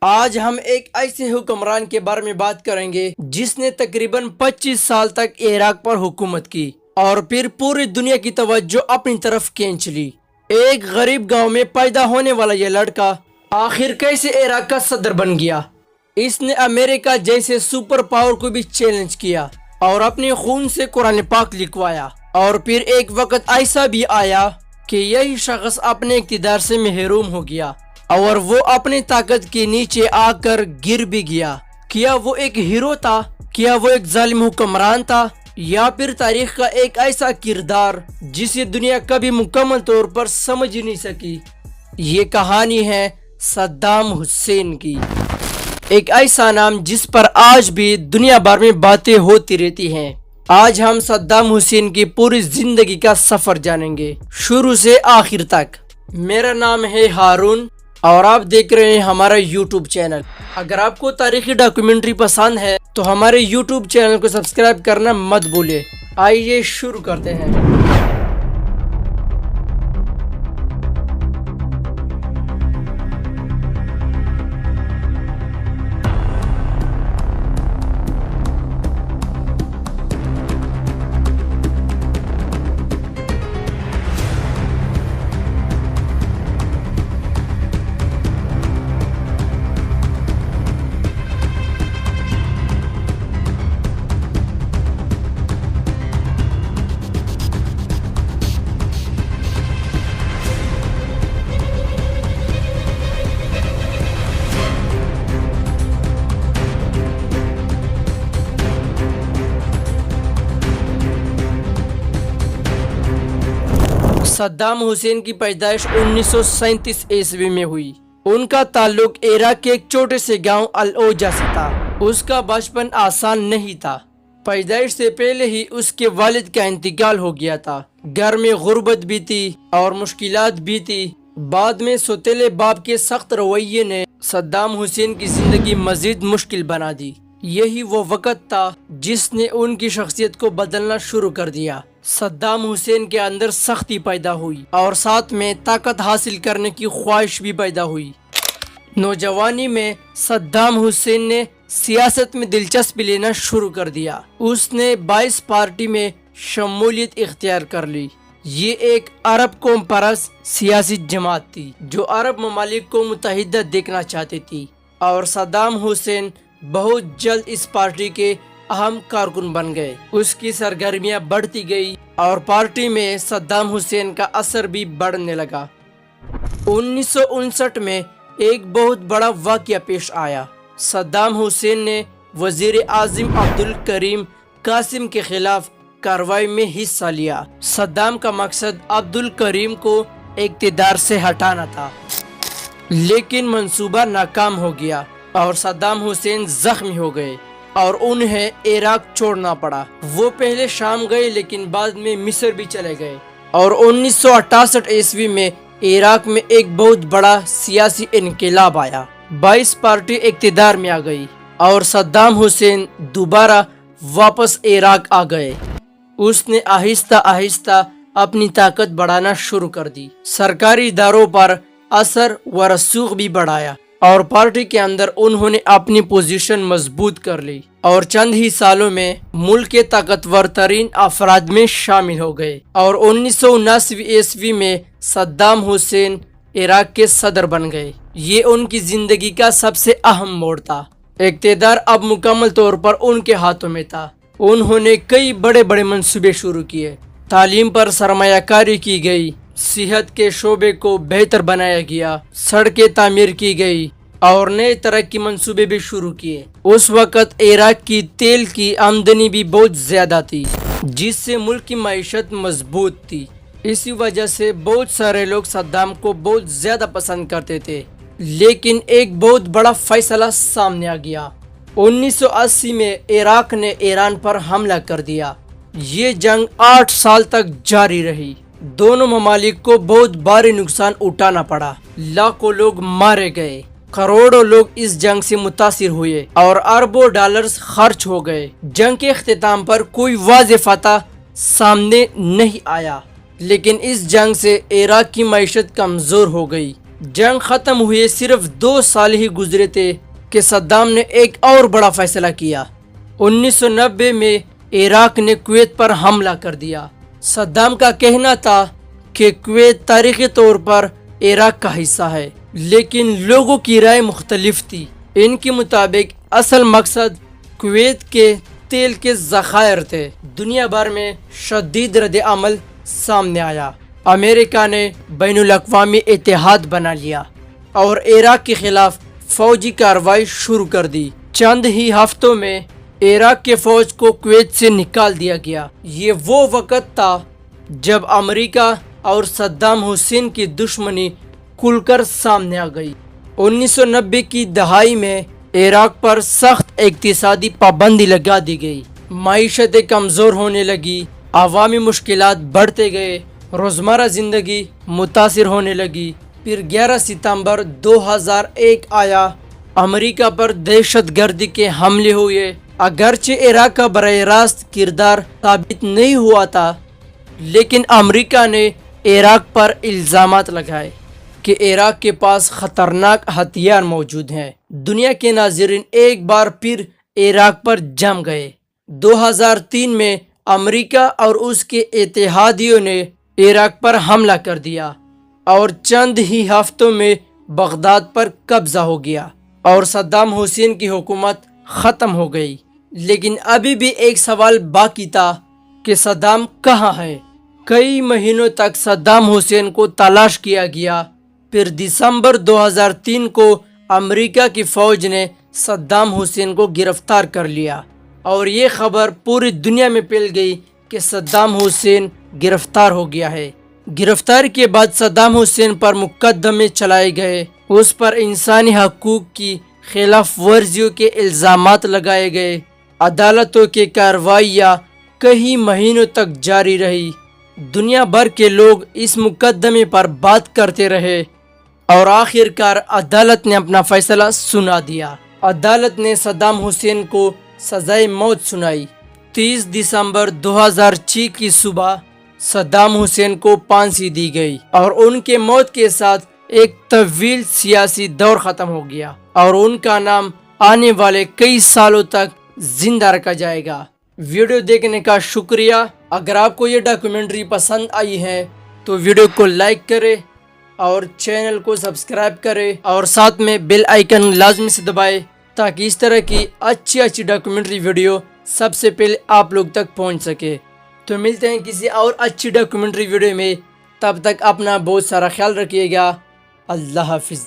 آج ہم ایک ایسے حکمران کے بارے میں بات کریں گے جس نے تقریباً 25 سال تک عراق پر حکومت کی اور پھر پوری دنیا کی توجہ اپنی طرف کھینچ لی۔ ایک غریب گاؤں میں پیدا ہونے والا یہ لڑکا آخر کیسے عراق کا صدر بن گیا؟ اس نے امریکہ جیسے سپر پاور کو بھی چیلنج کیا اور اپنے خون سے قرآن پاک لکھوایا، اور پھر ایک وقت ایسا بھی آیا کہ یہی شخص اپنے اقتدار سے محروم ہو گیا اور وہ اپنی طاقت کے نیچے آ کر گر بھی گیا۔ کیا وہ ایک ہیرو تھا؟ کیا وہ ایک ظالم حکمران تھا؟ یا پھر تاریخ کا ایک ایسا کردار جسے دنیا کبھی مکمل طور پر سمجھ نہیں سکی؟ یہ کہانی ہے صدام حسین کی، ایک ایسا نام جس پر آج بھی دنیا بھر میں باتیں ہوتی رہتی ہیں۔ آج ہم صدام حسین کی پوری زندگی کا سفر جانیں گے، شروع سے آخر تک۔ میرا نام ہے ہارون اور آپ دیکھ رہے ہیں ہمارا یوٹیوب چینل۔ اگر آپ کو تاریخی ڈاکیومنٹری پسند ہے تو ہمارے یوٹیوب چینل کو سبسکرائب کرنا مت بھولے۔ آئیے شروع کرتے ہیں۔ صدام حسین کی پیدائش 1937 عیسوی میں ہوئی۔ ان کا تعلق عراق کے ایک چھوٹے سے گاؤں العوجہ سے تھا۔ اس کا بچپن آسان نہیں تھا۔ پیدائش سے پہلے ہی اس کے والد کا انتقال ہو گیا تھا۔ گھر میں غربت بھی تھی اور مشکلات بھی تھی۔ بعد میں سوتیلے باپ کے سخت رویے نے صدام حسین کی زندگی مزید مشکل بنا دی۔ یہی وہ وقت تھا جس نے ان کی شخصیت کو بدلنا شروع کر دیا۔ صدام حسین کے اندر سختی پیدا ہوئی اور ساتھ میں طاقت حاصل کرنے کی خواہش بھی پیدا ہوئی۔ نوجوانی میں صدام حسین نے سیاست میں دلچسپی لینا شروع کر دیا۔ اس نے 22 پارٹی میں شمولیت اختیار کر لی۔ یہ ایک عرب قوم پرست سیاسی جماعت تھی جو عرب ممالک کو متحدہ دیکھنا چاہتی تھی، اور صدام حسین بہت جلد اس پارٹی کے اہم کارکن بن گئے۔ اس کی سرگرمیاں بڑھتی گئی اور پارٹی میں صدام حسین کا اثر بھی بڑھنے لگا۔ 1959 میں ایک بہت بڑا واقعہ پیش آیا۔ صدام حسین نے وزیر اعظم عبدالکریم قاسم کے خلاف کارروائی میں حصہ لیا۔ صدام کا مقصد عبدالکریم کو اقتدار سے ہٹانا تھا، لیکن منصوبہ ناکام ہو گیا اور صدام حسین زخمی ہو گئے اور انہیں عراق چھوڑنا پڑا۔ وہ پہلے شام گئے لیکن بعد میں مصر بھی چلے گئے، اور 1968 عیسوی میں عراق میں ایک بہت بڑا سیاسی انقلاب آیا۔ 22 پارٹی اقتدار میں آ گئی اور صدام حسین دوبارہ واپس عراق آ گئے۔ اس نے آہستہ آہستہ اپنی طاقت بڑھانا شروع کر دی، سرکاری اداروں پر اثر و رسوخ بھی بڑھایا، اور پارٹی کے اندر انہوں نے اپنی پوزیشن مضبوط کر لی، اور چند ہی سالوں میں ملک کے طاقتور ترین افراد میں شامل ہو گئے۔ اور 1979 عیسوی میں صدام حسین عراق کے صدر بن گئے۔ یہ ان کی زندگی کا سب سے اہم موڑ تھا۔ اقتدار اب مکمل طور پر ان کے ہاتھوں میں تھا۔ انہوں نے کئی بڑے بڑے منصوبے شروع کیے۔ تعلیم پر سرمایہ کاری کی گئی، صحت کے شعبے کو بہتر بنایا گیا، سڑکیں تعمیر کی گئی، اور نئے ترقی منصوبے بھی شروع کیے۔ اس وقت عراق کی تیل کی آمدنی بھی بہت زیادہ تھی، جس سے ملک کی معیشت مضبوط تھی۔ اسی وجہ سے بہت سارے لوگ صدام کو بہت زیادہ پسند کرتے تھے۔ لیکن ایک بہت بڑا فیصلہ سامنے آ گیا۔ 1980 میں عراق نے ایران پر حملہ کر دیا۔ یہ جنگ 8 سال تک جاری رہی۔ دونوں ممالک کو بہت بھاری نقصان اٹھانا پڑا، لاکھوں لوگ مارے گئے، کروڑوں لوگ اس جنگ سے متاثر ہوئے، اور اربوں ڈالرز خرچ ہو گئے۔ جنگ کے اختتام پر کوئی واضح فتح سامنے نہیں آیا، لیکن اس جنگ سے عراق کی معیشت کمزور ہو گئی۔ جنگ ختم ہوئے صرف 2 سال ہی گزرے تھے کہ صدام نے ایک اور بڑا فیصلہ کیا۔ 1990 میں عراق نے کویت پر حملہ کر دیا۔ صدام کا کہنا تھا کہ کویت تاریخی طور پر عراق کا حصہ ہے، لیکن لوگوں کی رائے مختلف تھی۔ ان کے مطابق اصل مقصد کویت کے تیل کے ذخائر تھے۔ دنیا بھر میں شدید رد عمل سامنے آیا۔ امریکہ نے بین الاقوامی اتحاد بنا لیا اور عراق کے خلاف فوجی کارروائی شروع کر دی۔ چند ہی ہفتوں میں عراق کے فوج کو کویت سے نکال دیا گیا۔ یہ وہ وقت تھا جب امریکہ اور صدام حسین کی دشمنی کھل کر سامنے آ گئی۔ 1990 کی دہائی میں عراق پر سخت اقتصادی پابندی لگا دی گئی۔ معیشتیں کمزور ہونے لگی، عوامی مشکلات بڑھتے گئے، روزمرہ زندگی متاثر ہونے لگی۔ پھر 11 ستمبر 2001 آیا۔ امریکہ پر دہشت گردی کے حملے ہوئے۔ اگرچہ عراق کا براہ راست کردار ثابت نہیں ہوا تھا، لیکن امریکہ نے عراق پر الزامات لگائے کہ عراق کے پاس خطرناک ہتھیار موجود ہیں۔ دنیا کے ناظرین ایک بار پھر عراق پر جم گئے۔ 2003 میں امریکہ اور اس کے اتحادیوں نے عراق پر حملہ کر دیا اور چند ہی ہفتوں میں بغداد پر قبضہ ہو گیا اور صدام حسین کی حکومت ختم ہو گئی۔ لیکن ابھی بھی ایک سوال باقی تھا کہ صدام کہاں ہے؟ کئی مہینوں تک صدام حسین کو تلاش کیا گیا۔ پھر دسمبر 2003 کو امریکہ کی فوج نے صدام حسین کو گرفتار کر لیا اور یہ خبر پوری دنیا میں پھیل گئی کہ صدام حسین گرفتار ہو گیا ہے۔ گرفتاری کے بعد صدام حسین پر مقدمے چلائے گئے، اس پر انسانی حقوق کی خلاف ورزیوں کے الزامات لگائے گئے۔ عدالتوں کی کارروائیاں کئی مہینوں تک جاری رہی۔ دنیا بھر کے لوگ اس مقدمے پر بات کرتے رہے اور آخر کار عدالت نے اپنا فیصلہ سنا دیا۔ عدالت نے صدام حسین کو سزائے موت سنائی۔ 30 دسمبر 2006 کی صبح صدام حسین کو پھانسی دی گئی اور ان کے موت کے ساتھ ایک طویل سیاسی دور ختم ہو گیا اور ان کا نام آنے والے کئی سالوں تک زندہ رکھا جائے گا۔ ویڈیو دیکھنے کا شکریہ۔ اگر آپ کو یہ ڈاکیومنٹری پسند آئی ہے تو ویڈیو کو لائک کرے اور چینل کو سبسکرائب کرے اور ساتھ میں بیل آئیکن لازمی سے دبائے تاکہ اس طرح کی اچھی ڈاکیومنٹری ویڈیو سب سے پہلے آپ لوگ تک پہنچ سکے۔ تو ملتے ہیں کسی اور اچھی ڈاکیومنٹری ویڈیو میں، تب تک اپنا بہت سارا خیال رکھیے گا۔ اللہ حافظ۔